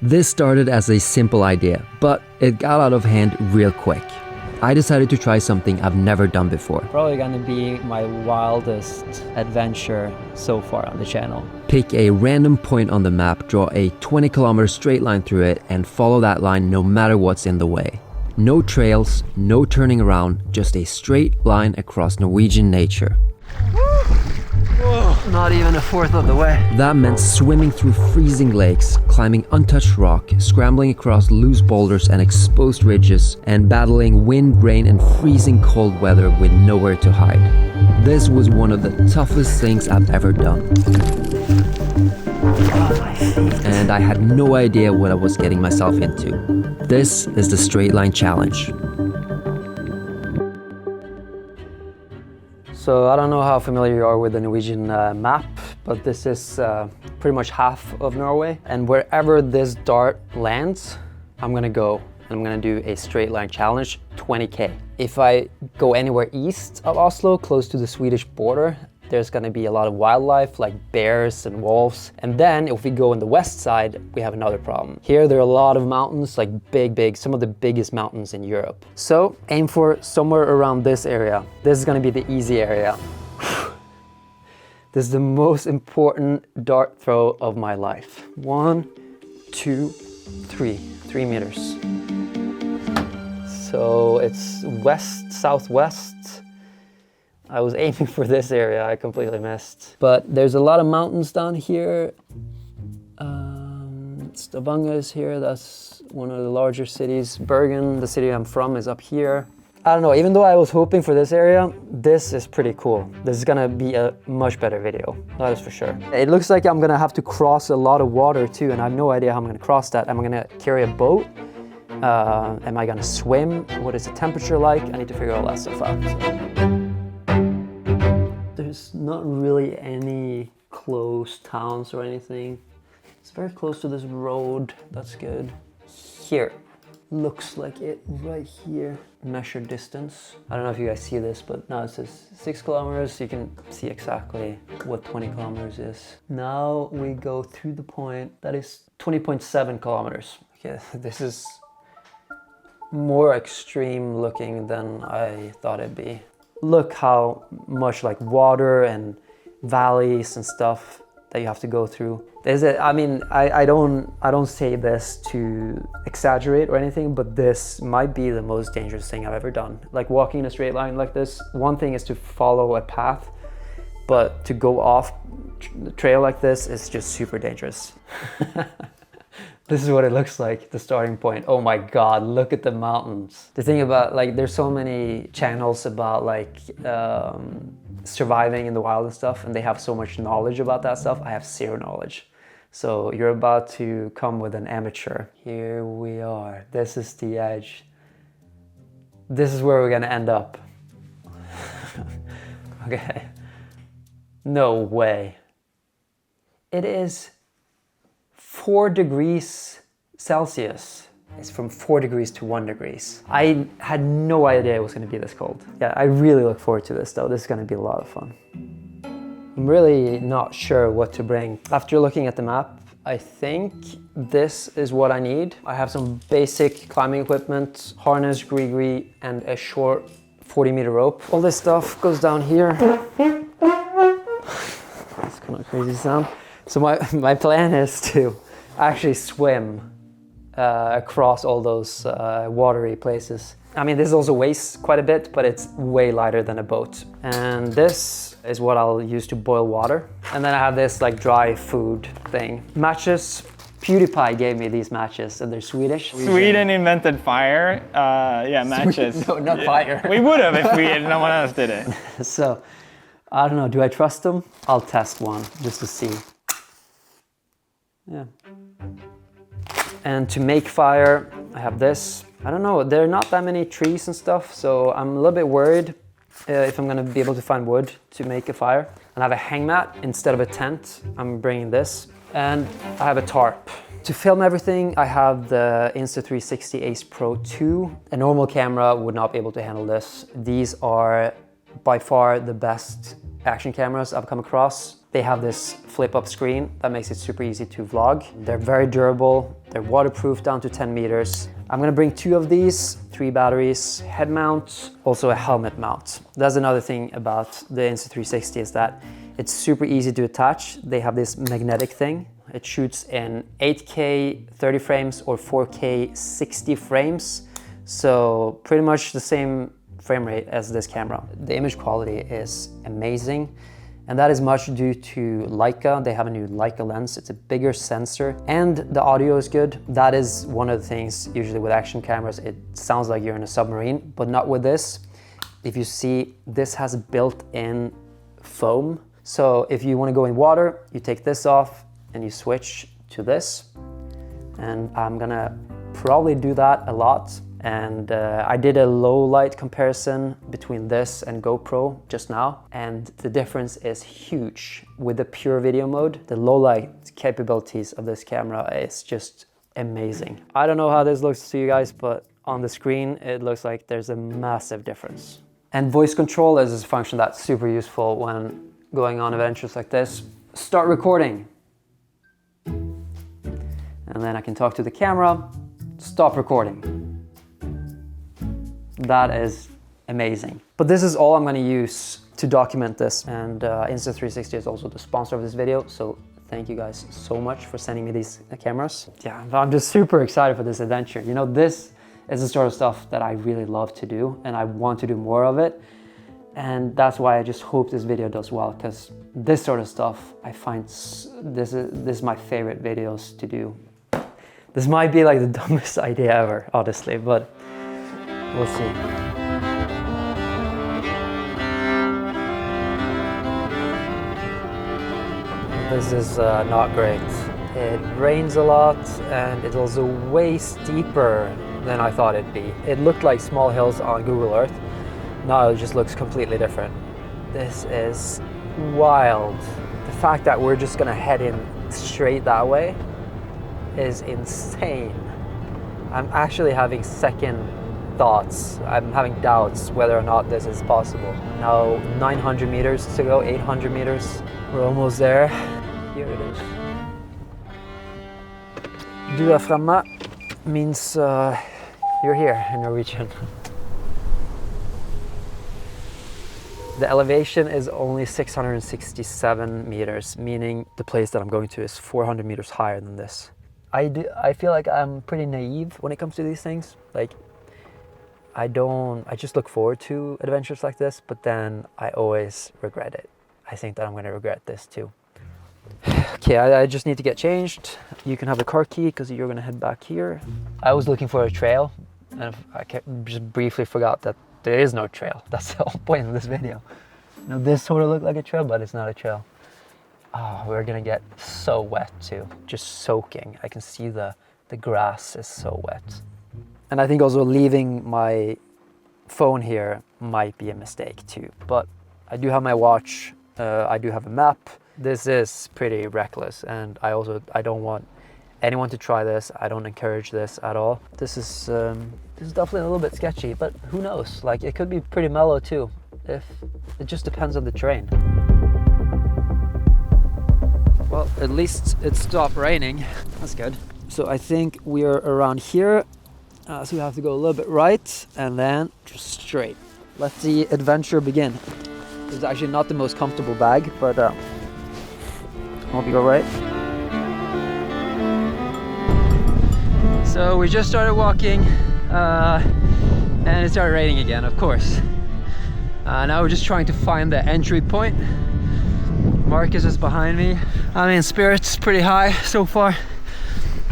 This started as a simple idea, but it got out of hand real quick. I decided to try something I've never done before. Probably gonna be my wildest adventure so far on the channel. Pick a random point on the map, draw a 20-kilometer straight line through it, and follow that line no matter what's in the way. No trails, no turning around, just a straight line across Norwegian nature. Whoa, not even a fourth of the way. That meant swimming through freezing lakes, climbing untouched rock, scrambling across loose boulders and exposed ridges, and battling wind, rain, and freezing cold weather with nowhere to hide. This was one of the toughest things I've ever done. And I had no idea what I was getting myself into. This is the Straight Line Challenge. So I don't know how familiar you are with the Norwegian map, but this is pretty much half of Norway. And wherever this dart lands, I'm gonna go. I'm gonna do a straight line challenge, 20K. If I go anywhere east of Oslo, close to the Swedish border, there's gonna be a lot of wildlife like bears and wolves. And then if we go on the west side, we have another problem. Here there are a lot of mountains, like big, some of the biggest mountains in Europe. So aim for somewhere around this area. This is gonna be the easy area. This is the most important dart throw of my life. 1, 2, 3, 3 meters. So it's west, southwest. I was aiming for this area, I completely missed. But there's a lot of mountains down here. Stavanger is here, that's one of the larger cities. Bergen, the city I'm from, is up here. I don't know, even though I was hoping for this area, this is pretty cool. This is gonna be a much better video, that is for sure. It looks like I'm gonna have to cross a lot of water too, and I have no idea how I'm gonna cross that. Am I gonna carry a boat? Am I gonna swim? What is the temperature like? I need to figure all that stuff out. So. There's not really any close towns or anything. It's very close to this road, that's good. Here, looks like it right here. Measure distance. I don't know if you guys see this, but now it says 6 kilometers. You can see exactly what 20 kilometers is. Now we go through the point, that is 20.7 kilometers. Okay, this is more extreme looking than I thought it'd be. Look how much like water and valleys and stuff that you have to go through. I mean, I don't say this to exaggerate or anything, but this might be the most dangerous thing I've ever done. Like walking in a straight line like this, one thing is to follow a path, but to go off the trail like this is just super dangerous. This is what it looks like, the starting point. Oh my God, look at the mountains. The thing about, like, there's so many channels about like surviving in the wild and stuff, and they have so much knowledge about that stuff. I have zero knowledge. So you're about to come with an amateur. Here we are, this is the edge. This is where we're gonna end up. Okay, no way. It is 4 degrees Celsius. It's from 4 degrees to 1 degrees. I had no idea it was gonna be this cold. Yeah, I really look forward to this though. This is gonna be a lot of fun. I'm really not sure what to bring. After looking at the map, I think this is what I need. I have some basic climbing equipment, harness, gree, and a short 40-meter rope. All this stuff goes down here. That's kind of crazy sound. So my plan is to actually swim across all those watery places. I mean, this also weighs quite a bit, but it's way lighter than a boat. And this is what I'll use to boil water. And then I have this like dry food thing. Matches. PewDiePie gave me these matches, and they're Swedish. Sweden invented fire. Yeah, matches. No, not fire. We would have if no one else did it. So, I don't know, do I trust them? I'll test one just to see. Yeah. And to make fire, I have this. I don't know, there are not that many trees and stuff, so I'm a little bit worried if I'm gonna be able to find wood to make a fire. And I have a hang mat instead of a tent. I'm bringing this. And I have a tarp. To film everything, I have the Insta360 Ace Pro 2. A normal camera would not be able to handle this. These are by far the best action cameras I've come across. They have this flip-up screen that makes it super easy to vlog. They're very durable. They're waterproof down to 10 meters. I'm gonna bring 2 of these, 3 batteries, head mount, also a helmet mount. That's another thing about the Insta360 is that it's super easy to attach. They have this magnetic thing. It shoots in 8K 30 frames or 4K 60 frames. So pretty much the same frame rate as this camera. The image quality is amazing. And that is much due to Leica. They have a new Leica lens. It's a bigger sensor and the audio is good. That is one of the things usually with action cameras. It sounds like you're in a submarine, but not with this. If you see, this has built-in foam. So if you want to go in water, you take this off and you switch to this. And I'm gonna probably do that a lot. And I did a low light comparison between this and GoPro just now, and the difference is huge. With the pure video mode, the low light capabilities of this camera is just amazing. I don't know how this looks to you guys, but on the screen it looks like there's a massive difference. And voice control is a function that's super useful when going on adventures like this. Start recording. And then I can talk to the camera, stop recording. That is amazing. But this is all I'm gonna use to document this. And Insta360 is also the sponsor of this video. So thank you guys so much for sending me these cameras. Yeah, I'm just super excited for this adventure. You know, this is the sort of stuff that I really love to do and I want to do more of it. And that's why I just hope this video does well, because this sort of stuff, I find this is my favorite videos to do. This might be like the dumbest idea ever, honestly, but we'll see. This is not great. It rains a lot and it's also way steeper than I thought it'd be. It looked like small hills on Google Earth. Now it just looks completely different. This is wild. The fact that we're just gonna head in straight that way is insane. I'm actually having second thoughts. I'm having doubts whether or not this is possible. Now 900 meters to go, 800 meters. We're almost there. Here it is. Du er fremme means you're here in Norwegian. The elevation is only 667 meters, meaning the place that I'm going to is 400 meters higher than this. I feel like I'm pretty naive when it comes to these things. Like, I just look forward to adventures like this, but then I always regret it. I think that I'm gonna regret this too. Okay, I just need to get changed. You can have the car key because you're gonna head back here. I was looking for a trail and I just briefly forgot that there is no trail. That's the whole point of this video. You know, this sort of looked like a trail, but it's not a trail. Oh, we're gonna get so wet too, just soaking. I can see the grass is so wet. And I think also leaving my phone here might be a mistake too. But I do have my watch, I do have a map. This is pretty reckless, and I don't want anyone to try this. I don't encourage this at all. This is definitely a little bit sketchy, but who knows? Like, it could be pretty mellow too. It just depends on the terrain. Well, at least it stopped raining. That's good. So I think we're around here. So we have to go a little bit right and then just straight. Let the adventure begin. This is actually not the most comfortable bag, but hope you go right. So we just started walking and it started raining again, of course. Now we're just trying to find the entry point. Marcus is behind me. I mean, spirit's pretty high so far.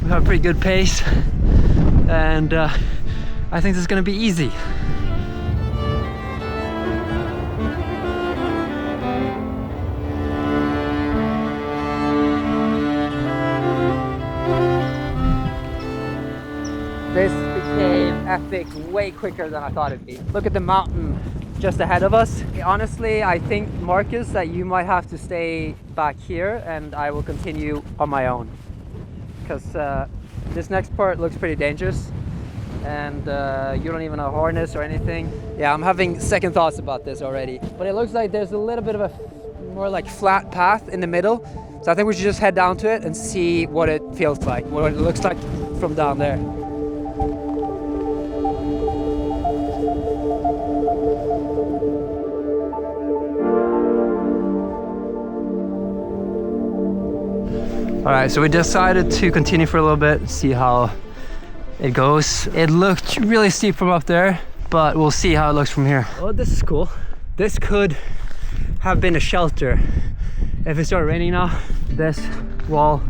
We have a pretty good pace. And I think this is gonna be easy. This became epic way quicker than I thought it'd be. Look at the mountain just ahead of us. Honestly, I think, Marcus, that you might have to stay back here and I will continue on my own. Because this next part looks pretty dangerous and you don't even have a harness or anything. Yeah, I'm having second thoughts about this already. But it looks like there's a little bit of a more like flat path in the middle. So I think we should just head down to it and see what it feels like, what it looks like from down there. All right, so we decided to continue for a little bit, see how it goes. It looked really steep from up there, but we'll see how it looks from here. Oh, this is cool. This could have been a shelter. If it started raining now, this wall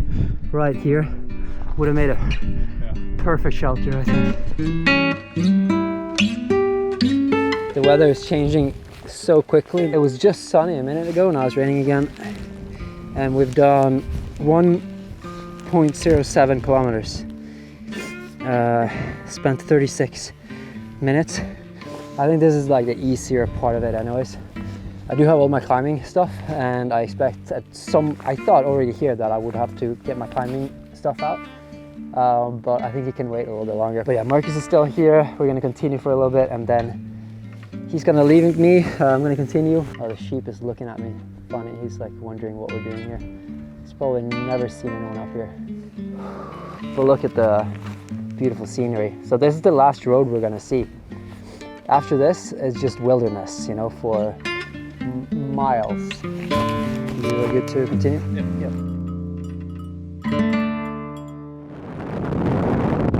right here would have made a perfect shelter, I think. The weather is changing so quickly. It was just sunny a minute ago, now it's raining again. And we've done 1.07 kilometers. Spent 36 minutes. I think this is like the easier part of it anyways. I do have all my climbing stuff, and I expect I thought already here that I would have to get my climbing stuff out. But I think he can wait a little bit longer. But yeah, Marcus is still here. We're gonna continue for a little bit and then he's gonna leave me. I'm gonna continue. Oh, the sheep is looking at me funny. He's like wondering what we're doing here. He's probably never seen anyone up here. But look at the beautiful scenery. So this is the last road we're gonna see. After this is just wilderness, you know, for miles. You're good to continue? Yep.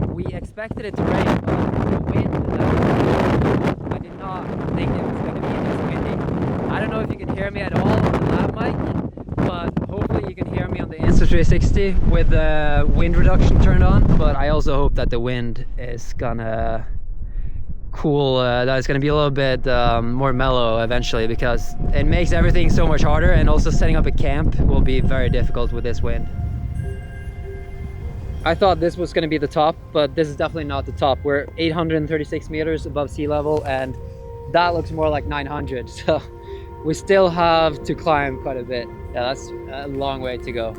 We expected it to rain, but the wind, we did not think it was going to be this windy. I don't know if you can hear me at all on the lav mic, but hopefully you can hear me on the Insta360 with the wind reduction turned on. But I also hope that the wind is gonna cool, that it's gonna be a little bit more mellow eventually, because it makes everything so much harder, and also setting up a camp will be very difficult with this wind. I thought this was gonna be the top, but this is definitely not the top. We're 836 meters above sea level, and that looks more like 900, so we still have to climb quite a bit. Yeah, that's a long way to go.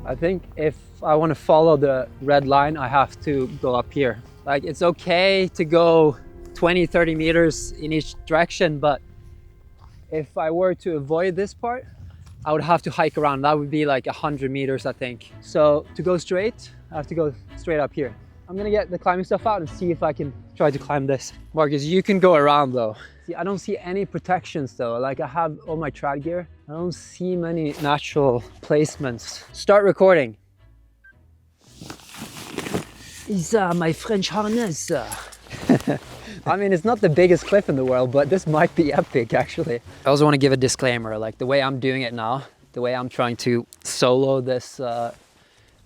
I think if I want to follow the red line, I have to go up here. Like, it's okay to go 20-30 meters in each direction, but if I were to avoid this part, I would have to hike around. That would be like 100 meters, I think. So to go straight, I have to go straight up here. I'm gonna get the climbing stuff out and see if I can try to climb this. Marcus, you can go around though. See, I don't see any protections though. Like, I have all my trad gear. I don't see many natural placements. Start recording. These are my French harness. I mean, it's not the biggest cliff in the world, but this might be epic actually. I also want to give a disclaimer, like the way I'm doing it now, the way I'm trying to solo this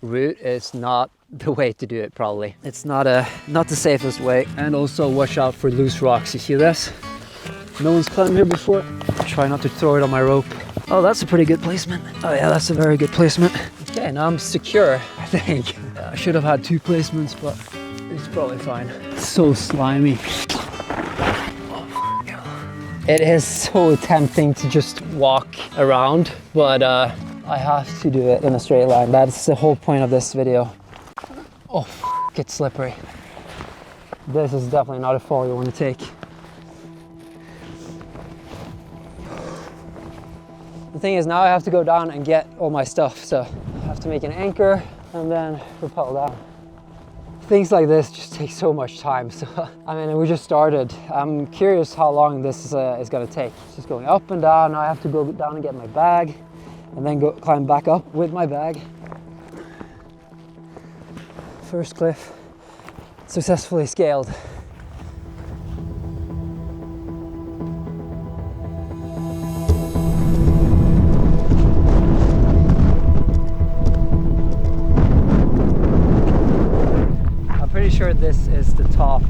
route is not the way to do it probably. It's not the safest way. And also watch out for loose rocks. You see this? No one's climbed here before. Try not to throw it on my rope. Oh, that's a pretty good placement. Oh yeah, that's a very good placement. Okay, now I'm secure, I think. I should have had 2 placements, but it's probably fine. It's so slimy. It is so tempting to just walk around, but I have to do it in a straight line. That's the whole point of this video. Oh, it's slippery. This is definitely not a fall you want to take. The thing is, now I have to go down and get all my stuff, so I have to make an anchor and then rappel down. Things like this just take so much time. So I mean, we just started. I'm curious how long this is gonna take. It's just going up and down. I have to go down and get my bag and then go climb back up with my bag. First cliff successfully scaled. Sure, this is the top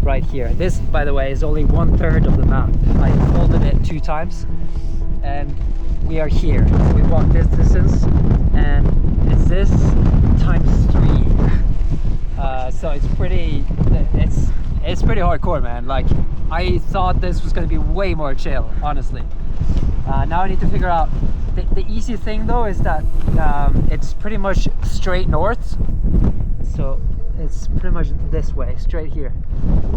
right here. This, by the way, is only 1/3 of the map. I folded it 2 times and we are here. We walked this distance and it's this times 3. So it's pretty hardcore, man. Like, I thought this was going to be way more chill, honestly. Now I need to figure out The easy thing though is that it's pretty much straight north, so it's pretty much this way, straight here.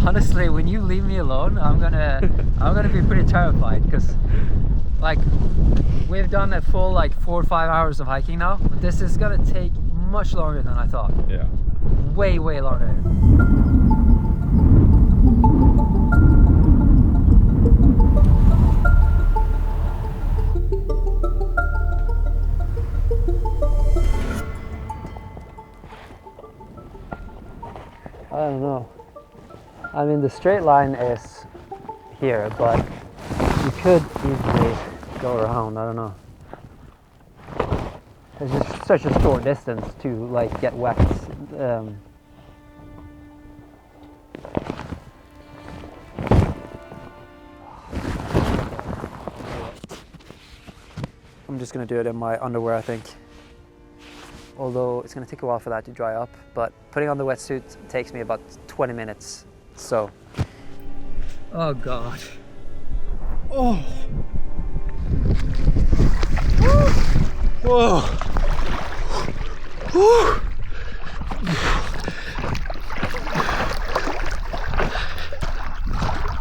Honestly, when you leave me alone, I'm gonna be pretty terrified, because like we've done a full like 4 or 5 hours of hiking now, but this is gonna take much longer than I thought. Yeah. Way longer. I don't know. I mean, the straight line is here, but you could easily go around. I don't know. It's just such a short distance to like get wet. I'm just gonna do it in my underwear, I think. Although it's gonna take a while for that to dry up, but putting on the wetsuit takes me about 20 minutes, so. Oh God. Oh. Whoa. Whew.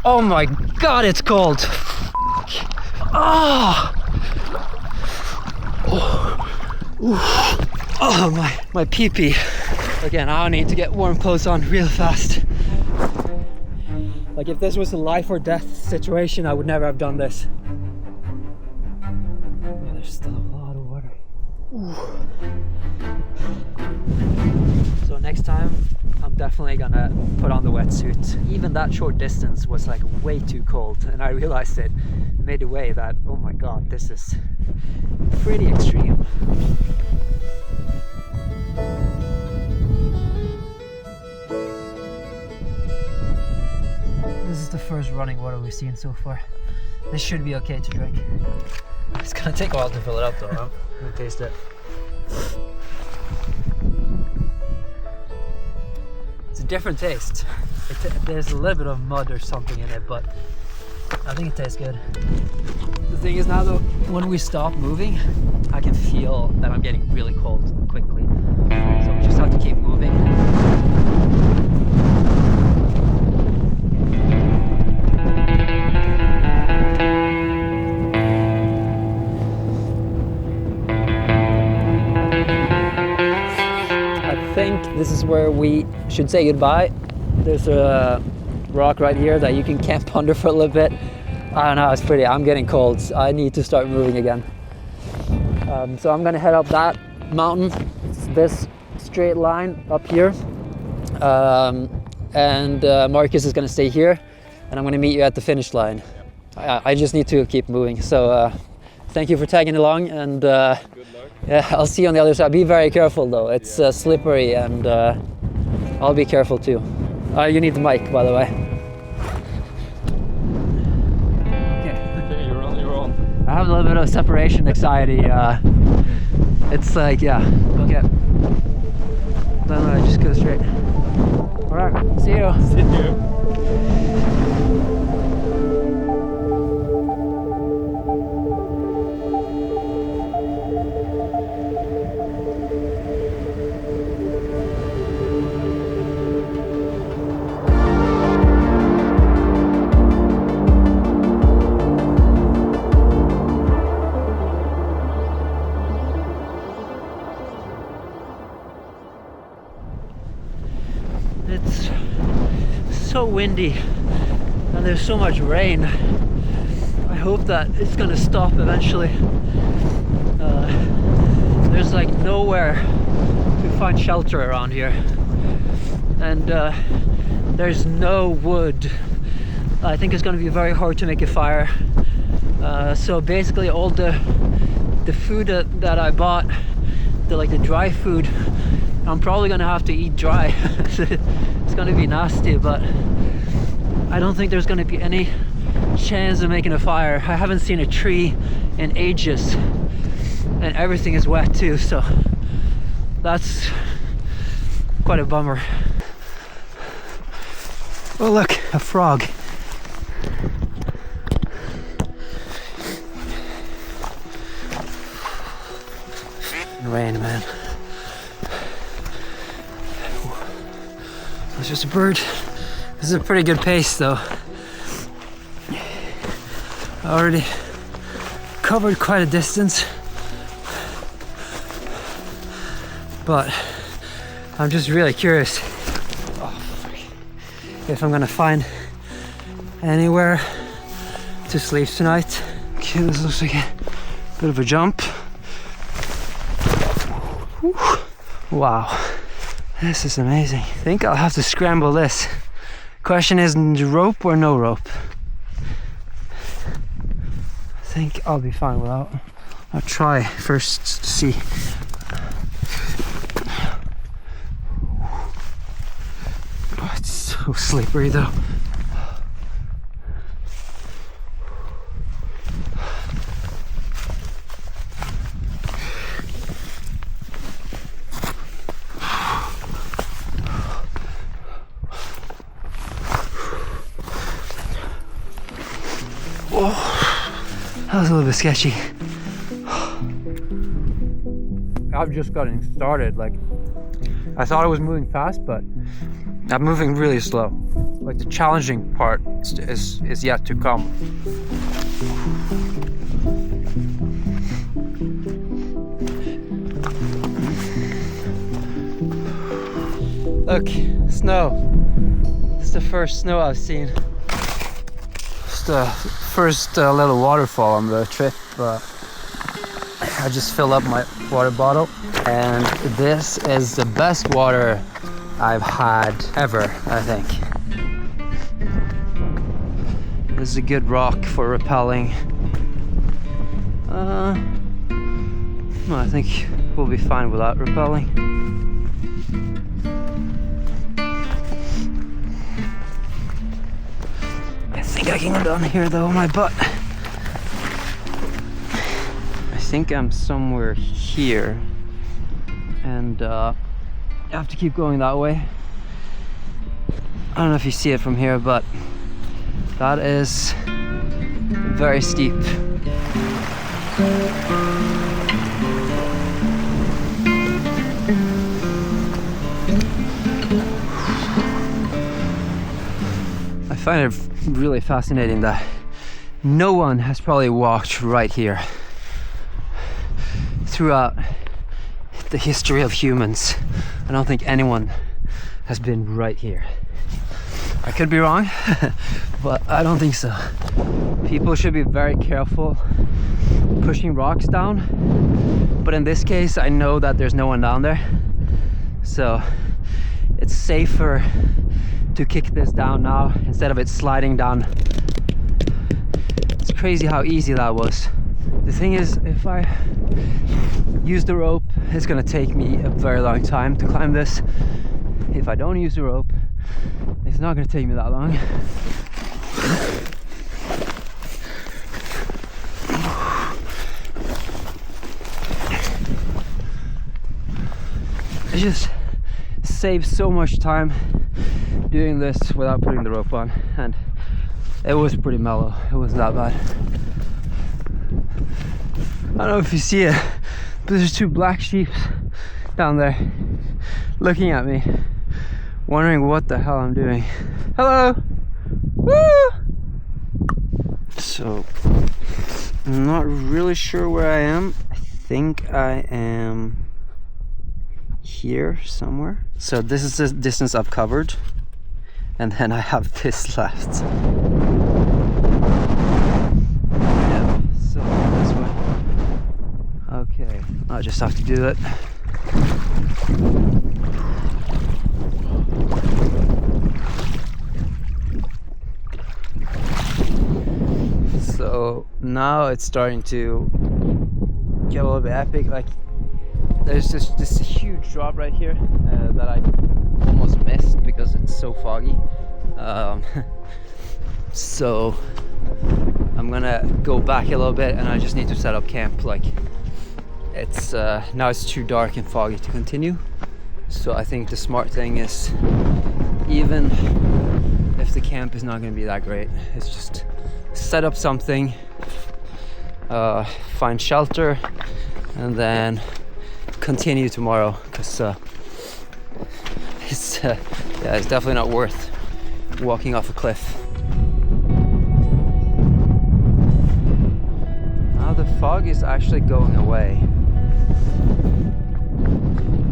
Oh my God, it's cold. Ah. Oh. Oh, my pee-pee. Again, I need to get warm clothes on real fast. Like if this was a life or death situation, I would never have done this. Oh, there's still a lot of water. Ooh. So next time, I'm definitely gonna put on the wetsuit. Even that short distance was like way too cold, and I realized it midway that, oh my God, this is pretty extreme. This is the first running water we've seen so far. This should be okay to drink. It's gonna take a while to fill it up though. I'm gonna taste it. It's a different taste. There's a little bit of mud or something in it, but I think it tastes good. The thing is now though, when we stop moving, I can feel that I'm getting really cold quickly. So we just have to keep moving. I think this is where we should say goodbye. There's a rock right here that you can camp under for a little bit. I don't know, it's pretty. I'm getting cold. I need to start moving again. So I'm gonna head up that mountain. It's this straight line up here. And Marcus is gonna stay here, and I'm gonna meet you at the finish line. I just need to keep moving. So thank you for tagging along, and good luck. Yeah, I'll see you on the other side. Be very careful though. It's slippery, and I'll be careful too. You need the mic, by the way. I have a little bit of separation anxiety. It's like, yeah, okay. Then I just go straight. All right, see you. See you. It's so windy and there's so much rain. I hope that it's gonna stop eventually. There's like nowhere to find shelter around here, and there's no wood. I think it's gonna be very hard to make a fire. So basically all the food that I bought, the dry food, I'm probably gonna have to eat dry. It's gonna be nasty, but I don't think there's gonna be any chance of making a fire. I haven't seen a tree in ages, and everything is wet too, so that's quite a bummer. Oh look, a frog. rain, man. It's just a bird. This is a pretty good pace though. I already covered quite a distance, but I'm just really curious if I'm gonna find anywhere to sleep tonight. Okay, this looks like a bit of a jump. Whew. Wow, this is amazing. I think I'll have to scramble this. Question is, rope or no rope? I think I'll be fine without. I'll try first to see. Oh, it's so slippery though. That was a little bit sketchy. I've just gotten started. Like, I thought I was moving fast, but I'm moving really slow. Like, the challenging part is yet to come. Look, snow. This is the first snow I've seen. The first little waterfall on the trip. I just filled up my water bottle, and this is the best water I've had ever, I think. This is a good rock for rappelling. No, I think we'll be fine without rappelling. I think I can go down here though, my butt. I think I'm somewhere here, and I have to keep going that way. I don't know if you see it from here, but that is very steep. I find it really fascinating that no one has probably walked right here throughout the history of humans. I don't think anyone has been right here. I could be wrong, but I don't think so. People should be very careful pushing rocks down, but in this case I know that there's no one down there, so it's safer to kick this down now instead of it sliding down. It's crazy how easy that was. The thing is, if I use the rope, it's gonna take me a very long time to climb this. If I don't use the rope, it's not gonna take me that long. It just saves so much time doing this without putting the rope on, and it was pretty mellow. It wasn't that bad. I don't know if you see it, but there's two black sheep down there looking at me, wondering what the hell I'm doing. Hello! Woo! So, I'm not really sure where I am. I think I am here somewhere. So this is the distance I've covered, and then I have this left. Yeah, so this way. Okay, I just have to do it. So now it's starting to get a little bit epic. Like, there's just this huge drop right here that I almost missed because it's so foggy. So I'm gonna go back a little bit, and I just need to set up camp. Like, it's now it's too dark and foggy to continue. So I think the smart thing is, even if the camp is not gonna be that great, it's just set up something, find shelter, and then continue tomorrow because it's definitely not worth walking off a cliff. Now the fog is actually going away.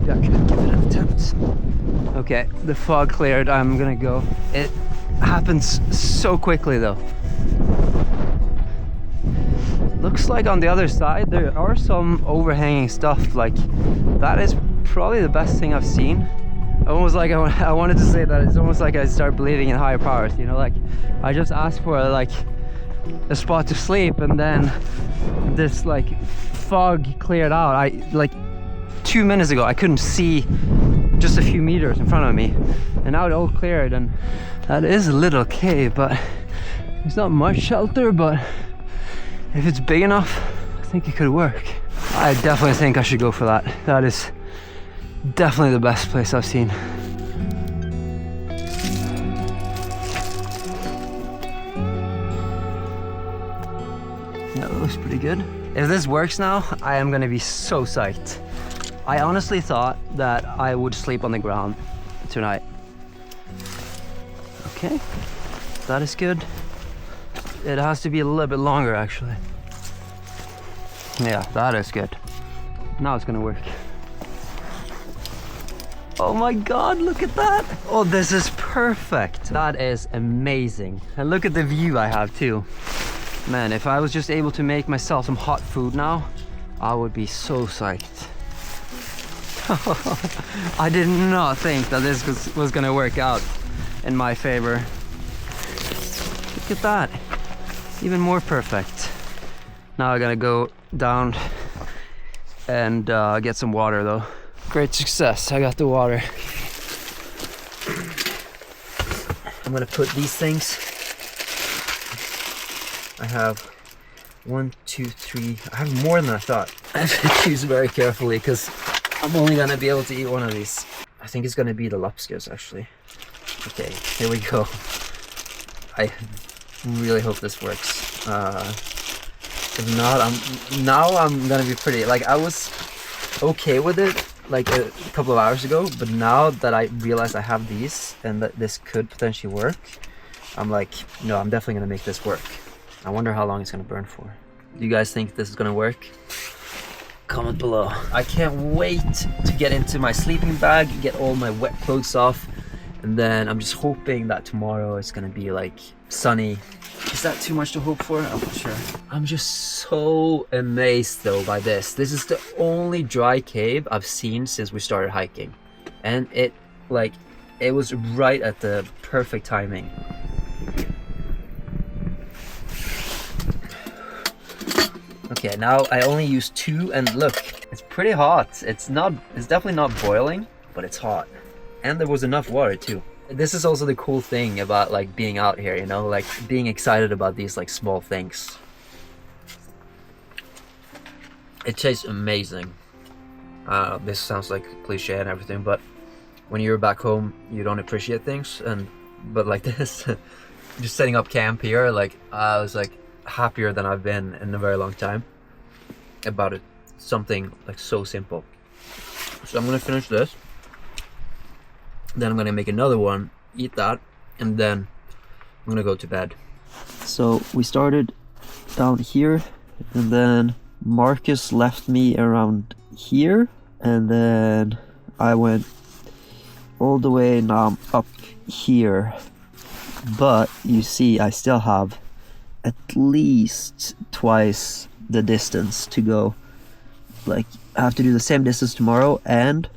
Yeah, I could give it an attempt. Okay, the fog cleared. I'm gonna go. It happens so quickly though. Looks like on the other side there are some overhanging stuff. Like, that is probably the best thing I've seen. Almost like I wanted to say that it's almost like I start believing in higher powers, you know, like I just asked for like a spot to sleep and then this like fog cleared out. I like 2 minutes ago I couldn't see just a few meters in front of me, and now it all cleared, and that is a little cave, but there's not much shelter, but if it's big enough, I think it could work. I definitely think I should go for that. That is definitely the best place I've seen. That looks pretty good. If this works now, I am gonna be so psyched. I honestly thought that I would sleep on the ground tonight. Okay, that is good. It has to be a little bit longer actually. Yeah, that is good. Now it's gonna work. Oh my god, look at that! Oh, this is perfect! That is amazing. And look at the view I have too. Man, if I was just able to make myself some hot food now, I would be so psyched. I did not think that this was gonna work out in my favor. Look at that. Even more perfect. Now I'm gonna go down and get some water though. Great success, I got the water. I'm gonna put these things. I have 1, 2, 3. I have more than I thought. I have to choose very carefully because I'm only gonna be able to eat one of these. I think it's gonna be the lapskaus actually. Okay, here we go. I really hope this works. If not, I'm gonna be pretty, like, I was okay with it like a couple of hours ago, but now that I realize I have these and that this could potentially work, I'm like, no, I'm definitely gonna make this work. I wonder how long it's gonna burn for. Do you guys think this is gonna work? Comment below. I can't wait to get into my sleeping bag, get all my wet clothes off, and then I'm just hoping that tomorrow it's gonna be like sunny. Is that too much to hope for? I'm not sure. I'm just so amazed though by this. This is the only dry cave I've seen since we started hiking. And it was right at the perfect timing. Okay, now I only use 2 and look, it's pretty hot. It's definitely not boiling, but it's hot. And there was enough water too. This is also the cool thing about like being out here, you know, like being excited about these like small things. It tastes amazing. This sounds like cliche and everything, but when you're back home, you don't appreciate things. But like this, just setting up camp here, like I was like happier than I've been in a very long time about it. Something like so simple. So I'm gonna finish this. Then I'm gonna make another one, eat that, and then I'm gonna go to bed. So we started down here, and then Marcus left me around here, and then I went all the way now up here. But you see, I still have at least twice the distance to go. Like, I have to do the same distance tomorrow, and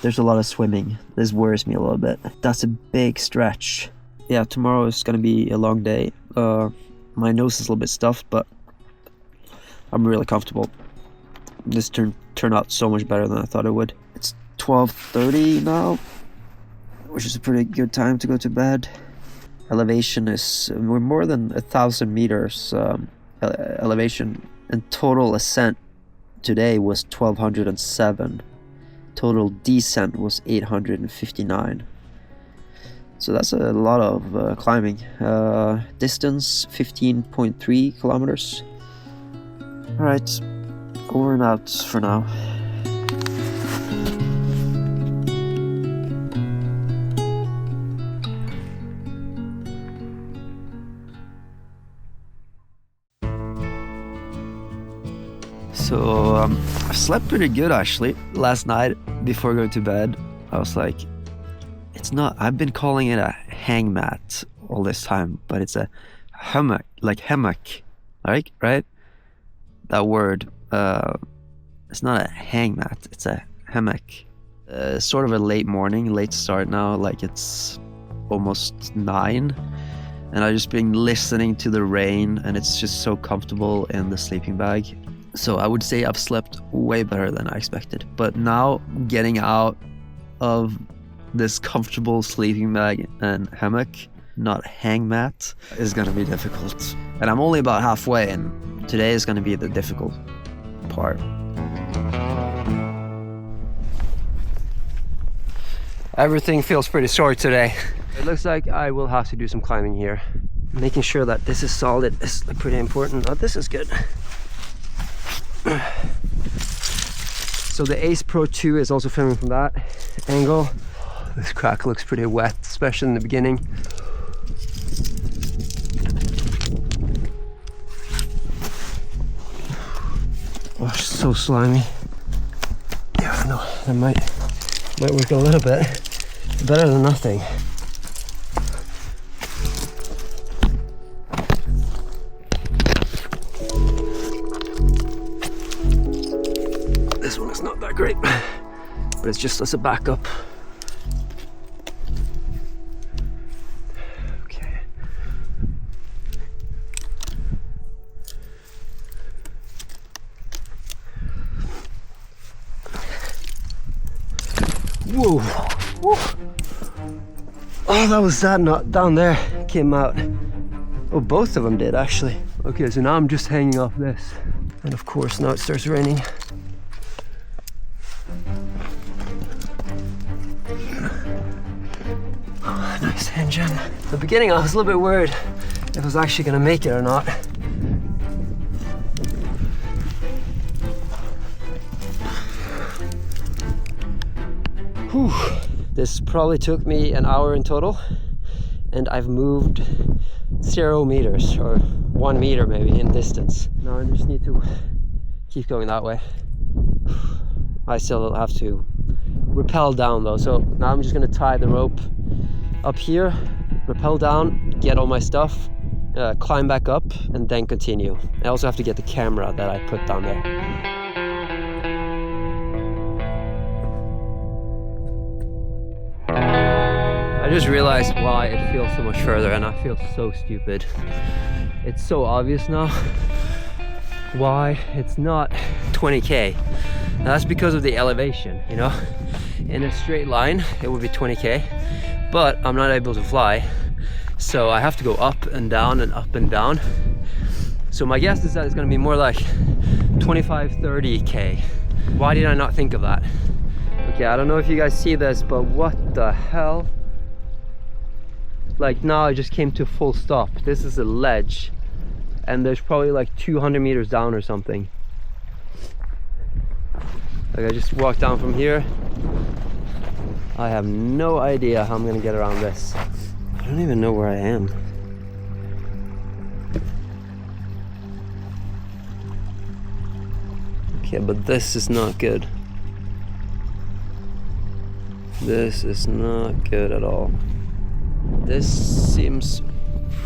there's a lot of swimming. This worries me a little bit. That's a big stretch. Yeah, tomorrow is gonna be a long day. My nose is a little bit stuffed, but I'm really comfortable. This turned out so much better than I thought it would. It's 12:30 now, which is a pretty good time to go to bed. Elevation is, we're more than 1,000 meters elevation, and total ascent today was 1,207. Total descent was 859. So that's a lot of climbing. Distance 15.3 kilometers. Alright, over and out for now. So I slept pretty good actually. Last night before going to bed, I was like, it's not, I've been calling it a hang mat all this time, but it's a hammock, like hammock, right? That word, it's not a hang mat, it's a hammock. Sort of a late morning, late start now, like it's almost 9. And I've just been listening to the rain, and it's just so comfortable in the sleeping bag. So I would say I've slept way better than I expected. But now getting out of this comfortable sleeping bag and hammock, not hang mat, is gonna be difficult. And I'm only about halfway, and today is gonna be the difficult part. Everything feels pretty sore today. It looks like I will have to do some climbing here. Making sure that this is solid is pretty important. Oh, this is good. So the Ace Pro 2 is also filming from that angle. This crack looks pretty wet, especially in the beginning. Oh, so slimy. Yeah, no, that might work a little bit. Better than nothing. This one is not that great, but it's just as a backup. Okay. Whoa. Woo. Oh, that was that knot down there came out. Oh, both of them did actually. Okay, so now I'm just hanging off this. And of course now it starts raining. Oh, nice engine. At the beginning I was a little bit worried if I was actually gonna make it or not. Whew. This probably took me an hour in total, and I've moved 0 meters or 1 meter maybe in distance. Now I just need to keep going that way. I still have to rappel down though, so now I'm just gonna tie the rope up here, rappel down, get all my stuff, climb back up, and then continue. I also have to get the camera that I put down there. I just realized why it feels so much further, and I feel so stupid. It's so obvious now why it's not 20k. Now that's because of the elevation, you know? In a straight line it would be 20k, but I'm not able to fly, so I have to go up and down and up and down. So my guess is that it's gonna be more like 25-30k. Why did I not think of that? Okay, I don't know if you guys see this, but what the hell? Like now I just came to a full stop. This is a ledge, and there's probably like 200 meters down or something. Like I just walked down from here. I have no idea how I'm gonna get around this. I don't even know where I am. Okay, but this is not good. This is not good at all. This seems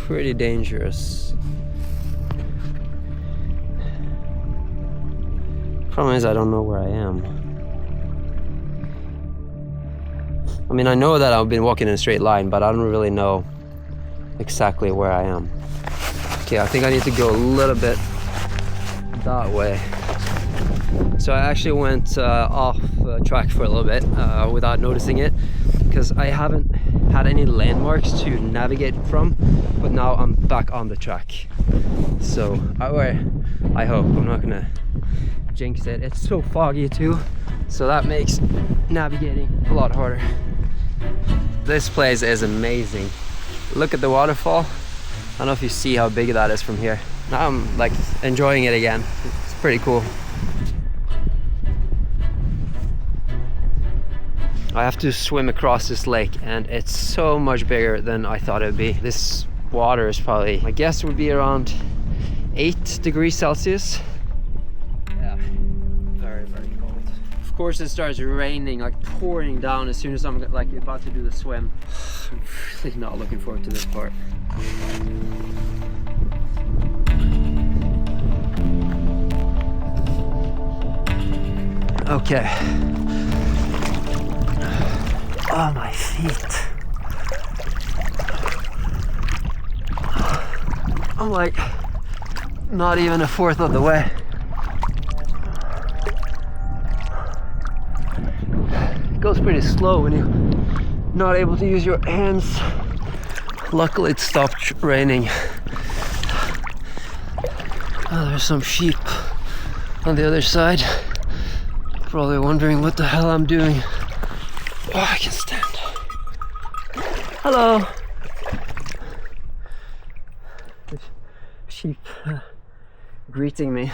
pretty dangerous. Problem is I don't know where I am. I mean, I know that I've been walking in a straight line, but I don't really know exactly where I am. Okay, I think I need to go a little bit that way. So I actually went off track for a little bit without noticing it, because I haven't had any landmarks to navigate from, but now I'm back on the track. So I hope I'm not gonna jinx it. It's so foggy too, so that makes navigating a lot harder. This place is amazing. Look at the waterfall. I don't know if you see how big that is from here. Now I'm like enjoying it again. It's pretty cool. I have to swim across this lake, and it's so much bigger than I thought it would be. This water is probably, my guess would be around 8 degrees Celsius. Yeah, course it starts raining, like pouring down as soon as I'm like about to do the swim. I'm really not looking forward to this part. Okay. Oh, my feet. I'm like not even a fourth of the way. It goes pretty slow when you're not able to use your hands. Luckily it stopped raining. Oh, there's some sheep on the other side. Probably wondering what the hell I'm doing. Oh, I can stand. Hello. The sheep greeting me.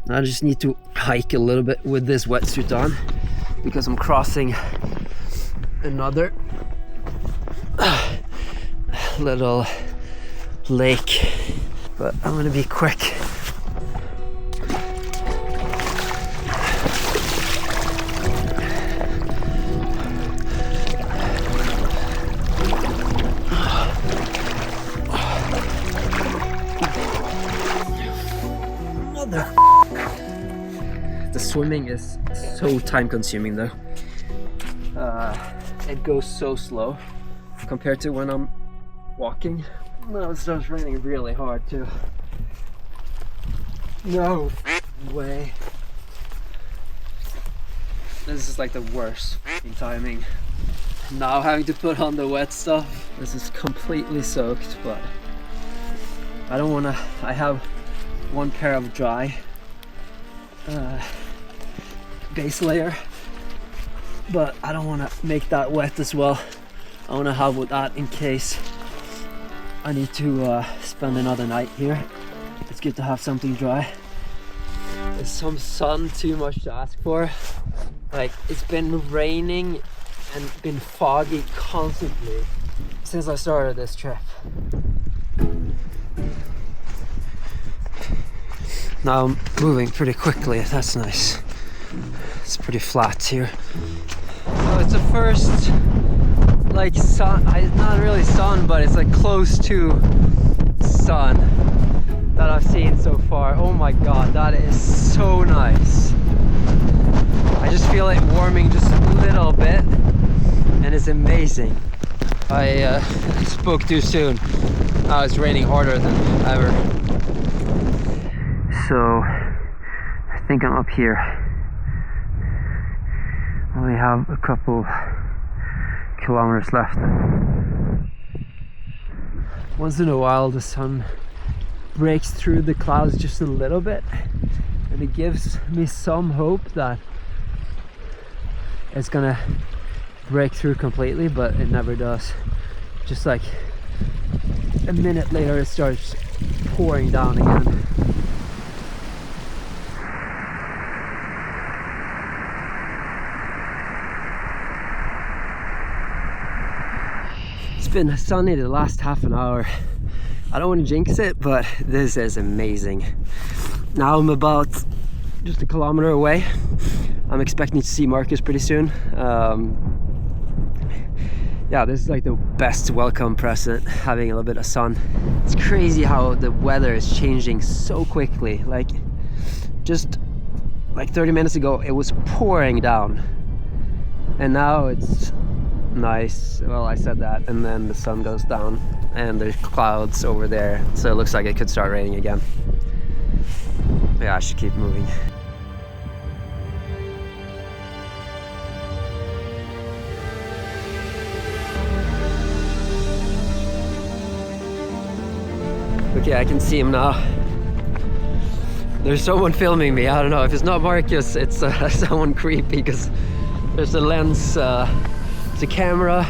I just need to hike a little bit with this wetsuit on because I'm crossing another little lake, but I'm gonna be quick. The swimming is so time consuming though. It goes so slow compared to when I'm walking. Now it starts raining really hard too. No way. This is like the worst timing. Now having to put on the wet stuff. This is completely soaked, but I don't wanna, I have one pair of dry base layer, but I don't want to make that wet as well. I want to have with that in case I need to spend another night here. It's good to have something dry. Is some sun too much to ask for? Like, it's been raining and been foggy constantly since I started this trip. Now I'm moving pretty quickly, that's nice. It's pretty flat here. So it's the first, like, sun, not really sun, but it's like close to sun that I've seen so far. Oh my god, that is so nice. I just feel it warming just a little bit, and it's amazing. I spoke too soon. It's raining harder than ever. So, I think I'm up here. Only have a couple kilometers left. Once in a while the sun breaks through the clouds just a little bit, and it gives me some hope that it's gonna break through completely, but it never does. Just like a minute later it starts pouring down again. It's been sunny the last half an hour. I don't want to jinx it, but this is amazing. Now I'm about just a kilometer away. I'm expecting to see Marcus pretty soon. Yeah, this is like the best welcome present, having a little bit of sun. It's crazy how the weather is changing so quickly. Like, just like 30 minutes ago it was pouring down, and now it's nice. Well, I said that, and then the sun goes down and there's clouds over there, so it looks like it could start raining again. Yeah, I should keep moving. Okay, I can see him now. There's someone filming me. I don't know if it's not Marcus, it's someone creepy, because there's a lens, it's a camera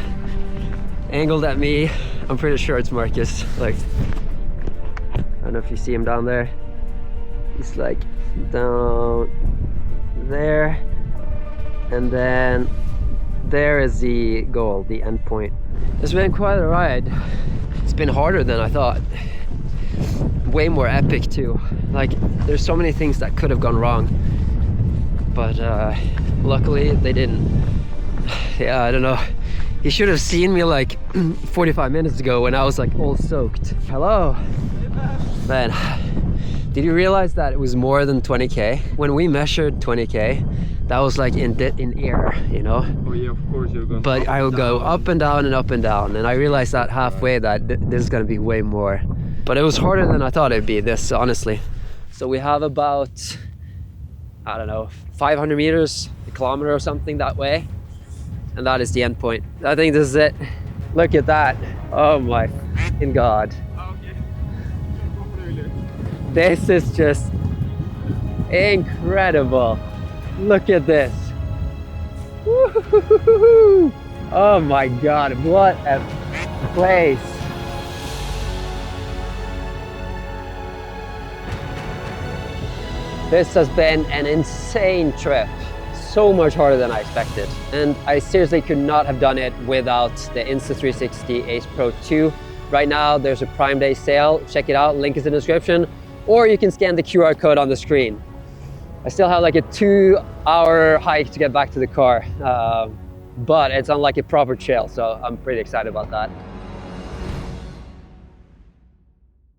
angled at me. I'm pretty sure it's Marcus. Like, I don't know if you see him down there. He's like down there, and then there is the goal, the end point. It's been quite a ride. It's been harder than I thought. Way more epic too. Like, there's so many things that could have gone wrong, but luckily they didn't. Yeah, I don't know. He should have seen me like 45 minutes ago when I was like all soaked. Hello. Man, did you realize that it was more than 20k? When we measured 20k, that was like in air, you know? Oh yeah, of course you're going. But I would go up and down and up and down, and I realized that halfway that this is gonna be way more. But it was harder than I thought it'd be, this, honestly. So we have about, I don't know, 500 meters, a kilometer or something that way. And that is the end point. I think this is it. Look at that. Oh my fucking God. This is just incredible. Look at this. Woo-hoo-hoo-hoo. Oh my God, what a place. This has been an insane trip. So much harder than I expected. And I seriously could not have done it without the Insta360 Ace Pro 2. Right now, there's a Prime Day sale. Check it out, link is in the description. Or you can scan the QR code on the screen. I still have like a 2-hour hike to get back to the car. But it's on like a proper trail, so I'm pretty excited about that.